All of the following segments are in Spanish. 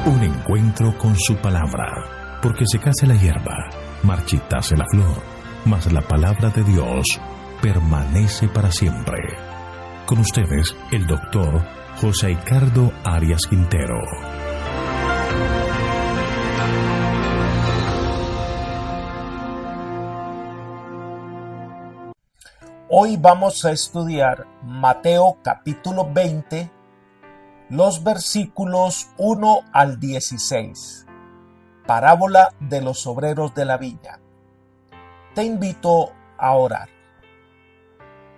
Un encuentro con su palabra, porque secase la hierba, marchitase la flor, mas la palabra de Dios permanece para siempre. Con ustedes, el doctor José Ricardo Arias Quintero. Hoy vamos a estudiar Mateo capítulo 20, los versículos 1 al 16, parábola de los obreros de la viña. Te invito a orar.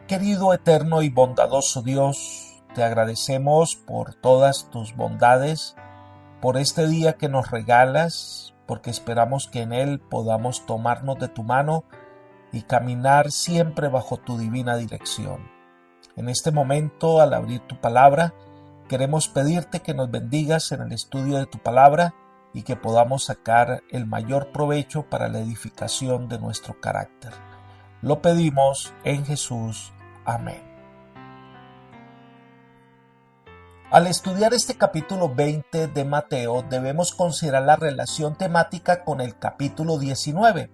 Querido, eterno y bondadoso Dios, te agradecemos por todas tus bondades, por este día que nos regalas, porque esperamos que en él podamos tomarnos de tu mano y caminar siempre bajo tu divina dirección. En este momento, al abrir tu palabra, queremos pedirte que nos bendigas en el estudio de tu palabra y que podamos sacar el mayor provecho para la edificación de nuestro carácter. Lo pedimos en Jesús. Amén. Al estudiar este capítulo 20 de Mateo, debemos considerar la relación temática con el capítulo 19.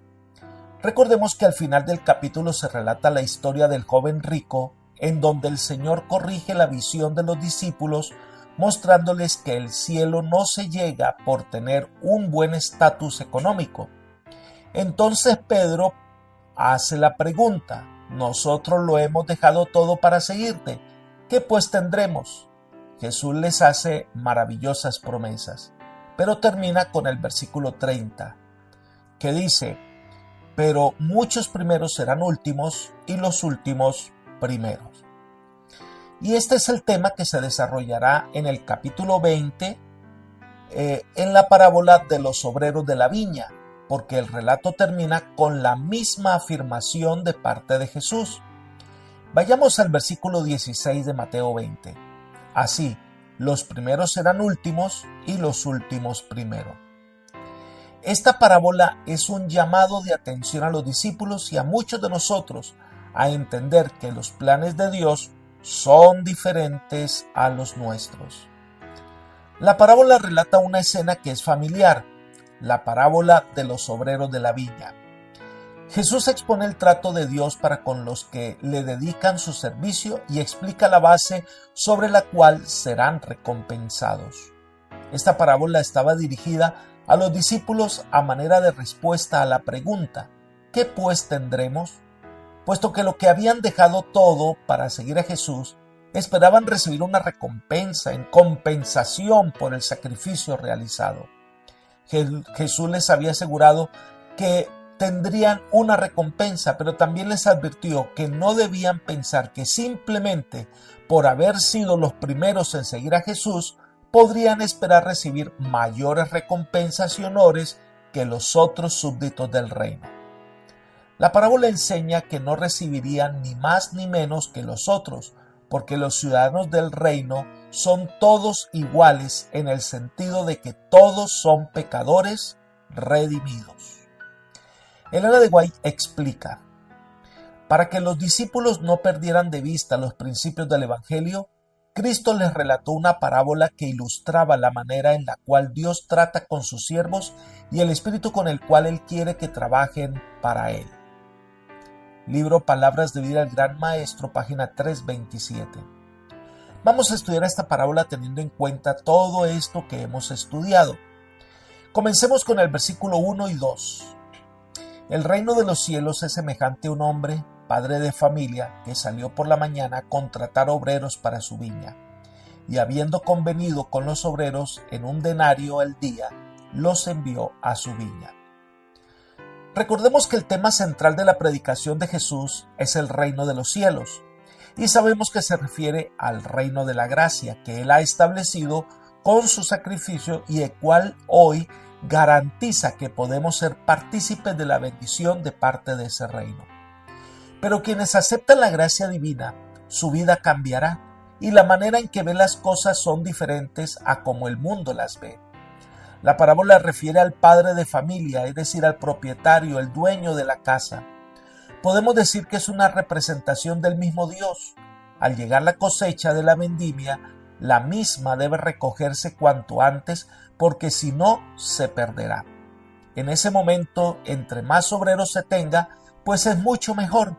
Recordemos que al final del capítulo se relata la historia del joven rico, en donde el Señor corrige la visión de los discípulos, mostrándoles que el cielo no se llega por tener un buen estatus económico. Entonces Pedro hace la pregunta: nosotros lo hemos dejado todo para seguirte, ¿qué pues tendremos? Jesús les hace maravillosas promesas, pero termina con el versículo 30, que dice: pero muchos primeros serán últimos y los últimos primeros. Y este es el tema que se desarrollará en el capítulo 20, en la parábola de los obreros de la viña, porque el relato termina con la misma afirmación de parte de Jesús. Vayamos al versículo 16 de Mateo 20. Así, los primeros serán últimos y los últimos primeros. Esta parábola es un llamado de atención a los discípulos y a muchos de nosotros a entender que los planes de Dios son diferentes a los nuestros. La parábola relata una escena que es familiar, la parábola de los obreros de la viña. Jesús expone el trato de Dios para con los que le dedican su servicio y explica la base sobre la cual serán recompensados. Esta parábola estaba dirigida a los discípulos a manera de respuesta a la pregunta: ¿qué pues tendremos? Puesto que lo que habían dejado todo para seguir a Jesús, esperaban recibir una recompensa en compensación por el sacrificio realizado. Jesús les había asegurado que tendrían una recompensa, pero también les advirtió que no debían pensar que simplemente por haber sido los primeros en seguir a Jesús, podrían esperar recibir mayores recompensas y honores que los otros súbditos del reino. La parábola enseña que no recibirían ni más ni menos que los otros, porque los ciudadanos del reino son todos iguales en el sentido de que todos son pecadores redimidos. Elena de White explica: para que los discípulos no perdieran de vista los principios del Evangelio, Cristo les relató una parábola que ilustraba la manera en la cual Dios trata con sus siervos y el espíritu con el cual Él quiere que trabajen para Él. Libro Palabras de Vida del Gran Maestro, página 327. Vamos a estudiar esta parábola teniendo en cuenta todo esto que hemos estudiado. Comencemos con el versículo 1 y 2. El reino de los cielos es semejante a un hombre, padre de familia, que salió por la mañana a contratar obreros para su viña, y habiendo convenido con los obreros en un denario al día, los envió a su viña. Recordemos que el tema central de la predicación de Jesús es el reino de los cielos, y sabemos que se refiere al reino de la gracia que Él ha establecido con su sacrificio y el cual hoy garantiza que podemos ser partícipes de la bendición de parte de ese reino. Pero quienes aceptan la gracia divina, su vida cambiará y la manera en que ven las cosas son diferentes a como el mundo las ve. La parábola refiere al padre de familia, es decir, al propietario, el dueño de la casa. Podemos decir que es una representación del mismo Dios. Al llegar la cosecha de la vendimia, la misma debe recogerse cuanto antes, porque si no, se perderá. En ese momento, entre más obreros se tenga, pues es mucho mejor.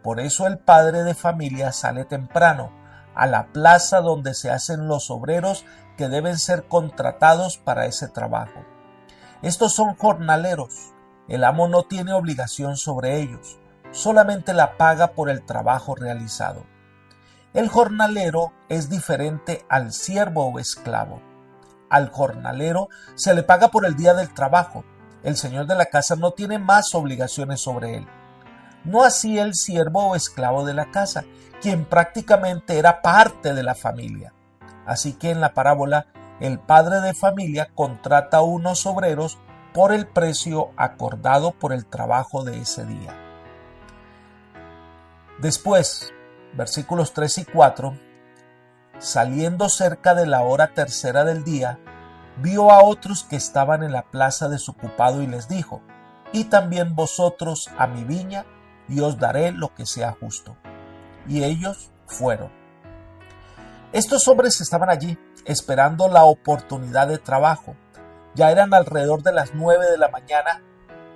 Por eso el padre de familia sale temprano, a la plaza donde se hacen los obreros que deben ser contratados para ese trabajo. Estos son jornaleros. El amo no tiene obligación sobre ellos, solamente la paga por el trabajo realizado. El jornalero es diferente al siervo o esclavo. Al jornalero se le paga por el día del trabajo. El señor de la casa no tiene más obligaciones sobre él. No así el siervo o esclavo de la casa, quien prácticamente era parte de la familia. Así que en la parábola, el padre de familia contrata a unos obreros por el precio acordado por el trabajo de ese día. Después, versículos 3 y 4, saliendo cerca de la hora tercera del día, vio a otros que estaban en la plaza desocupado y les dijo: «Y también vosotros a mi viña, y os daré lo que sea justo». Y ellos fueron. Estos hombres estaban allí, esperando la oportunidad de trabajo. Ya eran alrededor de las 9 de la mañana.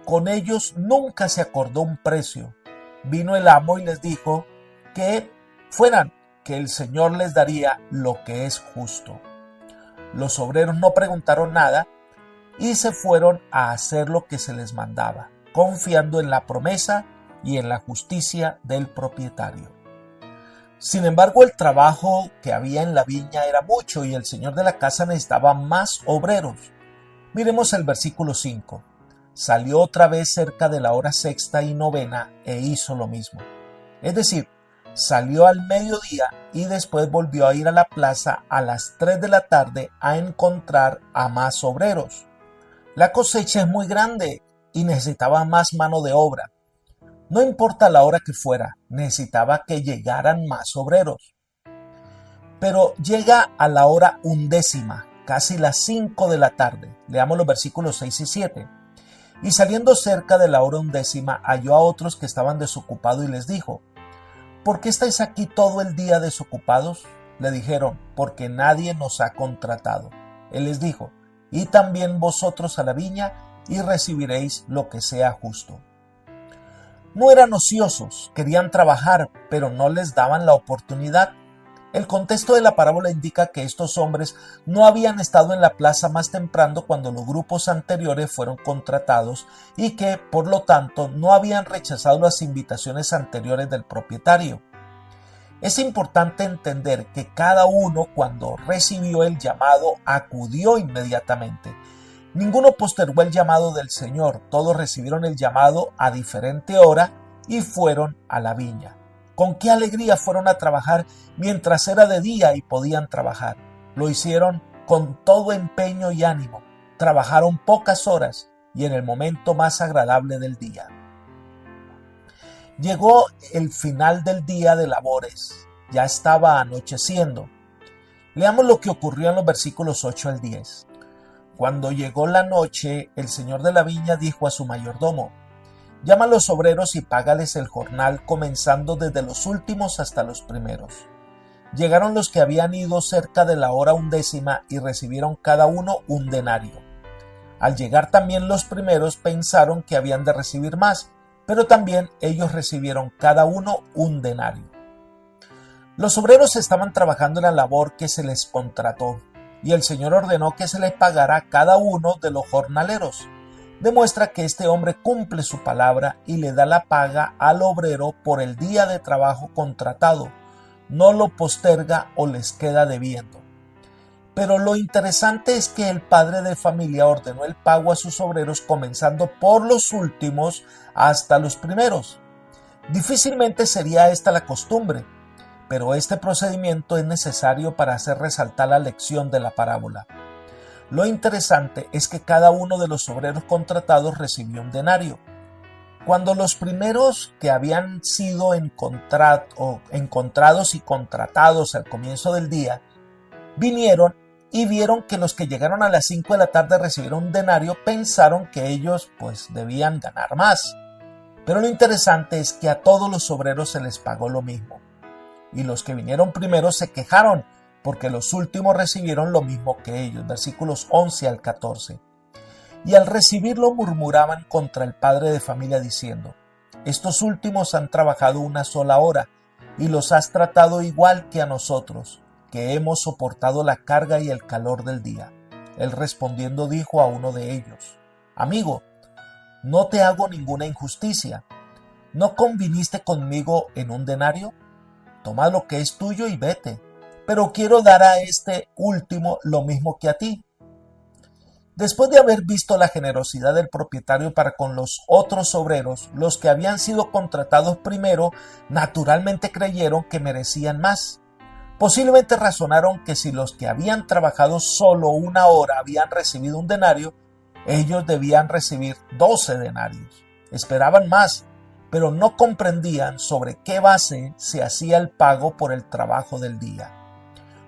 Con ellos nunca se acordó un precio. Vino el amo y les dijo que fueran, que el Señor les daría lo que es justo. Los obreros no preguntaron nada y se fueron a hacer lo que se les mandaba, confiando en la promesa y en la justicia del propietario. Sin embargo, el trabajo que había en la viña era mucho y el señor de la casa necesitaba más obreros. Miremos el versículo 5. Salió otra vez cerca de la hora sexta y novena e hizo lo mismo. Es decir, salió al mediodía y después volvió a ir a la plaza a las 3 de la tarde a encontrar a más obreros. La cosecha es muy grande y necesitaba más mano de obra. No importa la hora que fuera, necesitaba que llegaran más obreros. Pero llega a la hora 11, casi las 5 de la tarde. Leamos los versículos 6 y 7. Y saliendo cerca de la hora 11, halló a otros que estaban desocupados y les dijo: «¿Por qué estáis aquí todo el día desocupados?». Le dijeron: «Porque nadie nos ha contratado». Él les dijo: «Y también vosotros a la viña, y recibiréis lo que sea justo». No eran ociosos, querían trabajar, pero no les daban la oportunidad. El contexto de la parábola indica que estos hombres no habían estado en la plaza más temprano cuando los grupos anteriores fueron contratados y que, por lo tanto, no habían rechazado las invitaciones anteriores del propietario. Es importante entender que cada uno, cuando recibió el llamado, acudió inmediatamente. Ninguno postergó el llamado del Señor, todos recibieron el llamado a diferente hora y fueron a la viña. Con qué alegría fueron a trabajar mientras era de día y podían trabajar. Lo hicieron con todo empeño y ánimo. Trabajaron pocas horas y en el momento más agradable del día. Llegó el final del día de labores. Ya estaba anocheciendo. Leamos lo que ocurrió en los versículos 8 al 10. Cuando llegó la noche, el señor de la viña dijo a su mayordomo: «Llama a los obreros y págales el jornal, comenzando desde los últimos hasta los primeros». Llegaron los que habían ido cerca de la hora 11 y recibieron cada uno un denario. Al llegar también los primeros pensaron que habían de recibir más, pero también ellos recibieron cada uno un denario. Los obreros estaban trabajando en la labor que se les contrató, y el Señor ordenó que se les pagara a cada uno de los jornaleros. Demuestra que este hombre cumple su palabra y le da la paga al obrero por el día de trabajo contratado. No lo posterga o les queda debiendo. Pero lo interesante es que el padre de familia ordenó el pago a sus obreros comenzando por los últimos hasta los primeros. Difícilmente sería esta la costumbre, pero este procedimiento es necesario para hacer resaltar la lección de la parábola. Lo interesante es que cada uno de los obreros contratados recibió un denario. Cuando los primeros que habían sido encontrados y contratados al comienzo del día vinieron y vieron que los que llegaron a las 5 de la tarde recibieron un denario, pensaron que ellos debían ganar más. Pero lo interesante es que a todos los obreros se les pagó lo mismo. Y los que vinieron primero se quejaron porque los últimos recibieron lo mismo que ellos. Versículos 11 al 14. Y al recibirlo murmuraban contra el padre de familia diciendo: estos últimos han trabajado una sola hora y los has tratado igual que a nosotros, que hemos soportado la carga y el calor del día. Él respondiendo dijo a uno de ellos: amigo, no te hago ninguna injusticia. ¿No conviniste conmigo en un denario? Toma lo que es tuyo y vete, pero quiero dar a este último lo mismo que a ti. Después de haber visto la generosidad del propietario para con los otros obreros, los que habían sido contratados primero naturalmente creyeron que merecían más. Posiblemente razonaron que si los que habían trabajado solo una hora habían recibido un denario, ellos debían recibir 12 denarios. Esperaban más, pero no comprendían sobre qué base se hacía el pago por el trabajo del día.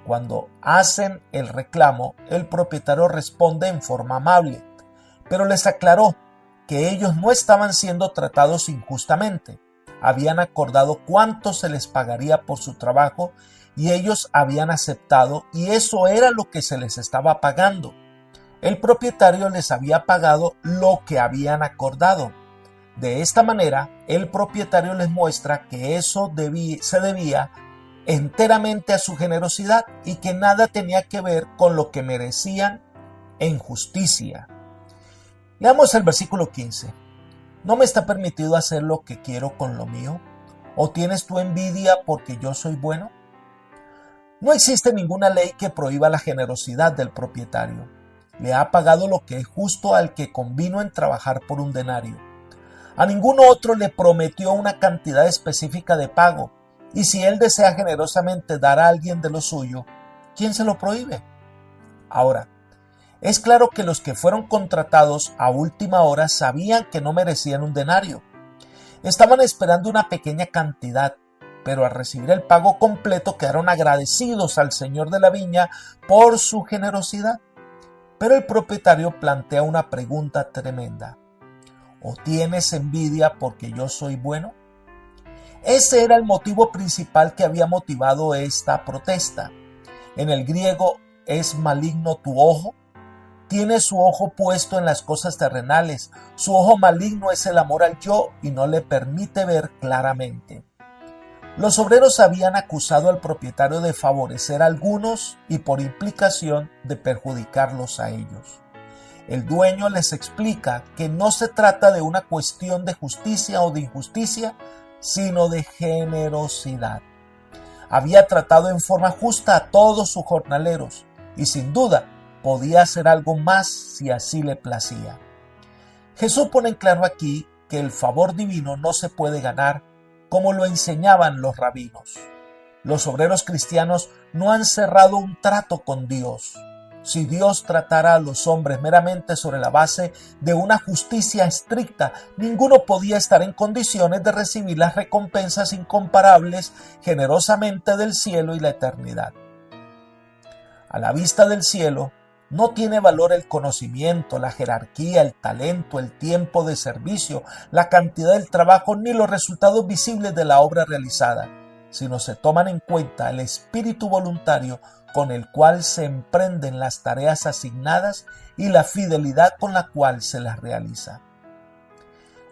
Cuando hacen el reclamo, el propietario responde en forma amable, pero les aclaró que ellos no estaban siendo tratados injustamente. Habían acordado cuánto se les pagaría por su trabajo y ellos habían aceptado, y eso era lo que se les estaba pagando. El propietario les había pagado lo que habían acordado. De esta manera, el propietario les muestra que eso se debía enteramente a su generosidad y que nada tenía que ver con lo que merecían en justicia. Leamos el versículo 15. ¿No me está permitido hacer lo que quiero con lo mío? ¿O tienes tú envidia porque yo soy bueno? No existe ninguna ley que prohíba la generosidad del propietario. Le ha pagado lo que es justo al que convino en trabajar por un denario. A ningún otro le prometió una cantidad específica de pago, y si él desea generosamente dar a alguien de lo suyo, ¿quién se lo prohíbe? Ahora, es claro que los que fueron contratados a última hora sabían que no merecían un denario. Estaban esperando una pequeña cantidad, pero al recibir el pago completo quedaron agradecidos al señor de la viña por su generosidad. Pero el propietario plantea una pregunta tremenda. ¿O tienes envidia porque yo soy bueno? Ese era el motivo principal que había motivado esta protesta. En el griego es maligno tu ojo. Tiene su ojo puesto en las cosas terrenales. Su ojo maligno es el amor al yo y no le permite ver claramente. Los obreros habían acusado al propietario de favorecer a algunos y por implicación de perjudicarlos a ellos. El dueño les explica que no se trata de una cuestión de justicia o de injusticia, sino de generosidad. Había tratado en forma justa a todos sus jornaleros y sin duda podía hacer algo más si así le placía. Jesús pone en claro aquí que el favor divino no se puede ganar como lo enseñaban los rabinos. Los obreros cristianos no han cerrado un trato con Dios. Si Dios tratara a los hombres meramente sobre la base de una justicia estricta, ninguno podía estar en condiciones de recibir las recompensas incomparables generosamente del cielo y la eternidad. A la vista del cielo, no tiene valor el conocimiento, la jerarquía, el talento, el tiempo de servicio, la cantidad del trabajo ni los resultados visibles de la obra realizada, sino se toman en cuenta el espíritu voluntario con el cual se emprenden las tareas asignadas y la fidelidad con la cual se las realiza.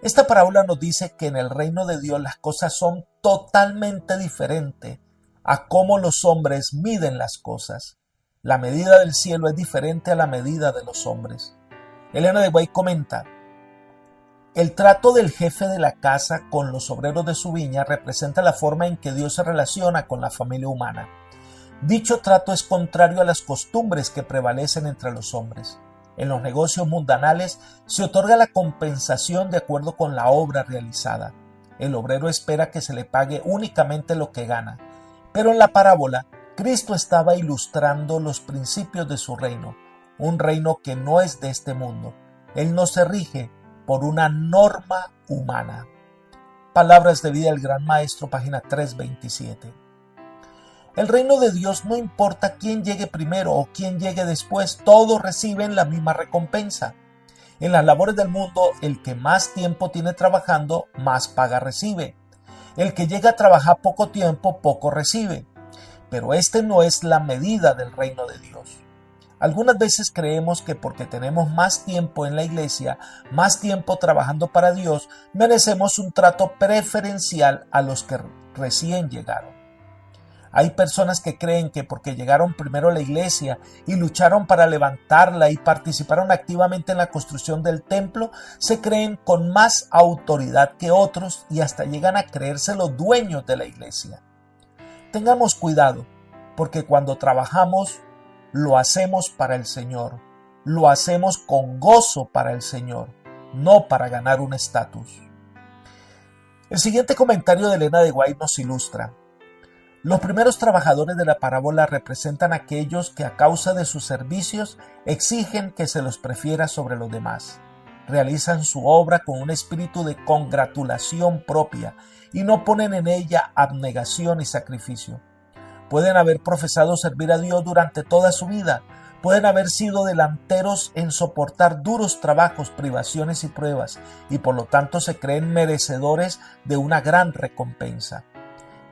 Esta parábola nos dice que en el reino de Dios las cosas son totalmente diferentes a cómo los hombres miden las cosas. La medida del cielo es diferente a la medida de los hombres. Elena de White comenta: el trato del jefe de la casa con los obreros de su viña representa la forma en que Dios se relaciona con la familia humana. Dicho trato es contrario a las costumbres que prevalecen entre los hombres. En los negocios mundanales se otorga la compensación de acuerdo con la obra realizada. El obrero espera que se le pague únicamente lo que gana. Pero en la parábola, Cristo estaba ilustrando los principios de su reino, un reino que no es de este mundo. Él no se rige por una norma humana. Palabras de vida del Gran Maestro, página 327. El reino de Dios no importa quién llegue primero o quién llegue después, todos reciben la misma recompensa. En las labores del mundo, el que más tiempo tiene trabajando, más paga recibe. El que llega a trabajar poco tiempo, poco recibe. pero este no es la medida del reino de Dios. Algunas veces creemos que porque tenemos más tiempo en la iglesia, más tiempo trabajando para Dios, merecemos un trato preferencial a los que recién llegaron. Hay personas que creen que porque llegaron primero a la iglesia y lucharon para levantarla y participaron activamente en la construcción del templo, se creen con más autoridad que otros y hasta llegan a creerse los dueños de la iglesia. Tengamos cuidado, porque cuando trabajamos, lo hacemos para el Señor, lo hacemos con gozo para el Señor, no para ganar un estatus. El siguiente comentario de Elena de White nos ilustra. Los primeros trabajadores de la parábola representan a aquellos que a causa de sus servicios exigen que se los prefiera sobre los demás. Realizan su obra con un espíritu de congratulación propia y no ponen en ella abnegación y sacrificio. Pueden haber profesado servir a Dios durante toda su vida, pueden haber sido delanteros en soportar duros trabajos, privaciones y pruebas, y por lo tanto se creen merecedores de una gran recompensa.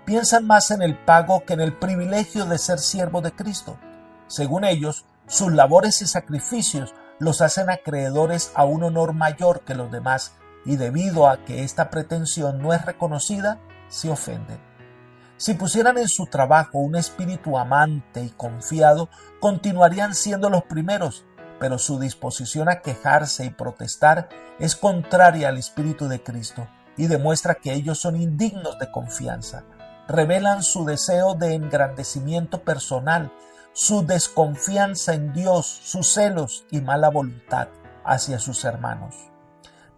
Piensan más en el pago que en el privilegio de ser siervos de Cristo. Según ellos, sus labores y sacrificios los hacen acreedores a un honor mayor que los demás, y debido a que esta pretensión no es reconocida, se ofenden. Si pusieran en su trabajo un espíritu amante y confiado, continuarían siendo los primeros, pero su disposición a quejarse y protestar es contraria al espíritu de Cristo y demuestra que ellos son indignos de confianza. Revelan su deseo de engrandecimiento personal, su desconfianza en Dios, sus celos y mala voluntad hacia sus hermanos.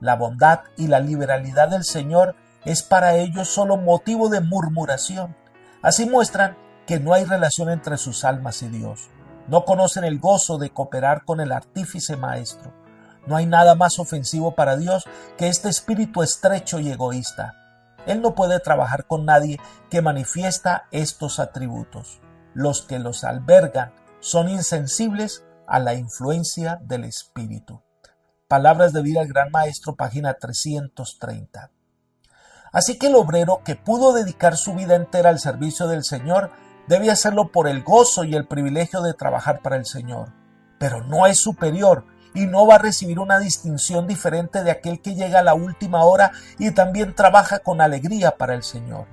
La bondad y la liberalidad del Señor es para ellos solo motivo de murmuración. Así muestran que no hay relación entre sus almas y Dios. No conocen el gozo de cooperar con el artífice maestro. No hay nada más ofensivo para Dios que este espíritu estrecho y egoísta. Él no puede trabajar con nadie que manifiesta estos atributos. Los que los albergan son insensibles a la influencia del espíritu. Palabras de vida al Gran Maestro, página 330. Así que el obrero que pudo dedicar su vida entera al servicio del Señor debe hacerlo por el gozo y el privilegio de trabajar para el Señor. Pero no es superior y no va a recibir una distinción diferente de aquel que llega a la última hora y también trabaja con alegría para el Señor.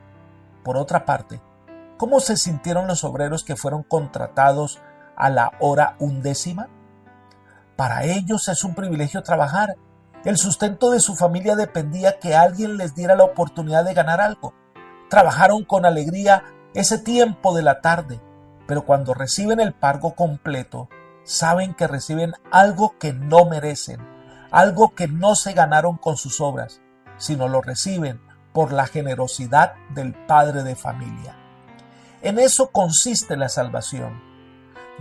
Por otra parte, ¿cómo se sintieron los obreros que fueron contratados a la hora 11? Para ellos es un privilegio trabajar. El sustento de su familia dependía que alguien les diera la oportunidad de ganar algo. Trabajaron con alegría ese tiempo de la tarde, pero cuando reciben el pago completo, saben que reciben algo que no merecen, algo que no se ganaron con sus obras, sino lo reciben por la generosidad del padre de familia. En eso consiste la salvación.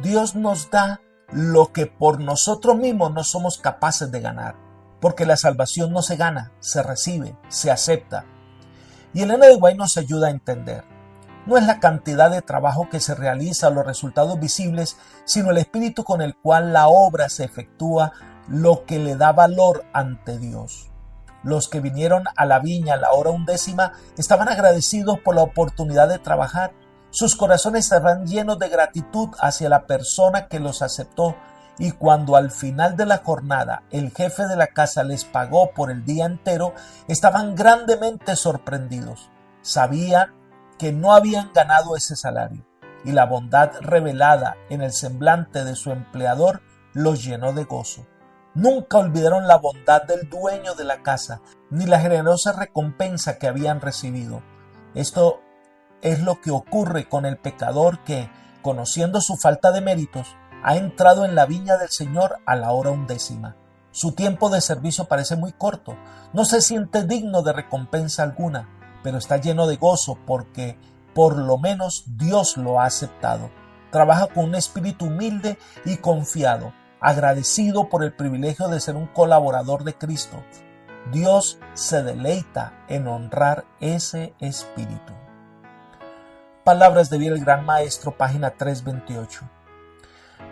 Dios nos da lo que por nosotros mismos no somos capaces de ganar, porque la salvación no se gana, se recibe, se acepta. Y Elena de White nos ayuda a entender. No es la cantidad de trabajo que se realiza o los resultados visibles, sino el espíritu con el cual la obra se efectúa lo que le da valor ante Dios. Los que vinieron a la viña a la hora 11 estaban agradecidos por la oportunidad de trabajar. Sus corazones estaban llenos de gratitud hacia la persona que los aceptó, y cuando al final de la jornada el jefe de la casa les pagó por el día entero, estaban grandemente sorprendidos. Sabían que no habían ganado ese salario, y la bondad revelada en el semblante de su empleador los llenó de gozo. Nunca olvidaron la bondad del dueño de la casa, ni la generosa recompensa que habían recibido. Esto es lo que ocurre con el pecador que, conociendo su falta de méritos, ha entrado en la viña del Señor a la hora 11. Su tiempo de servicio parece muy corto, no se siente digno de recompensa alguna, pero está lleno de gozo porque por lo menos Dios lo ha aceptado. Trabaja con un espíritu humilde y confiado, agradecido por el privilegio de ser un colaborador de Cristo. Dios se deleita en honrar ese espíritu. Palabras de vida del Gran Maestro, página 328.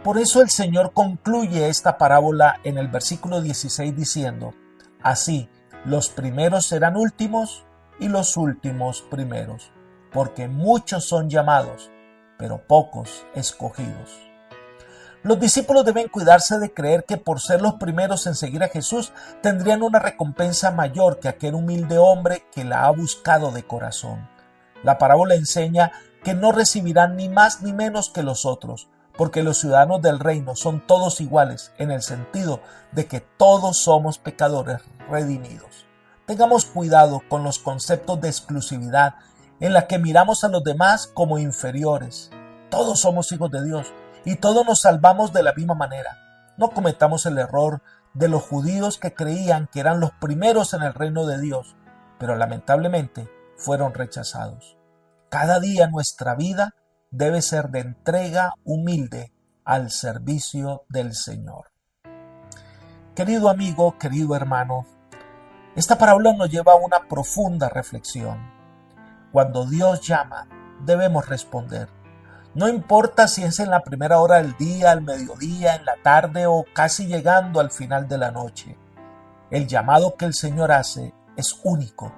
Por eso el Señor concluye esta parábola en el versículo 16 diciendo: así, los primeros serán últimos y los últimos primeros, porque muchos son llamados, pero pocos escogidos. Los discípulos deben cuidarse de creer que por ser los primeros en seguir a Jesús tendrían una recompensa mayor que aquel humilde hombre que la ha buscado de corazón. La parábola enseña que no recibirán ni más ni menos que los otros, porque los ciudadanos del reino son todos iguales en el sentido de que todos somos pecadores redimidos. Tengamos cuidado con los conceptos de exclusividad en la que miramos a los demás como inferiores. Todos somos hijos de Dios y todos nos salvamos de la misma manera. No cometamos el error de los judíos que creían que eran los primeros en el reino de Dios, pero lamentablemente fueron rechazados. Cada día nuestra vida debe ser de entrega humilde al servicio del Señor. Querido amigo, querido hermano, esta parábola nos lleva a una profunda reflexión. Cuando Dios llama, debemos responder. No importa si es en la primera hora del día, al mediodía, en la tarde o casi llegando al final de la noche. El llamado que el Señor hace es único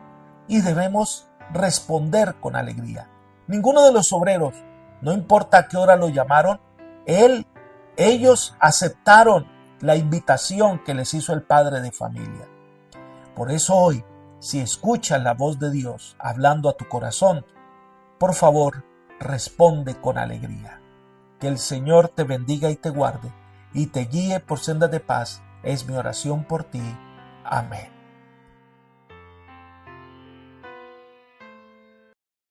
y debemos responder con alegría. Ninguno de los obreros, no importa a qué hora lo llamaron, ellos aceptaron la invitación que les hizo el padre de familia. Por eso hoy, si escuchas la voz de Dios hablando a tu corazón, por favor, responde con alegría. Que el Señor te bendiga y te guarde, y te guíe por sendas de paz, es mi oración por ti. Amén.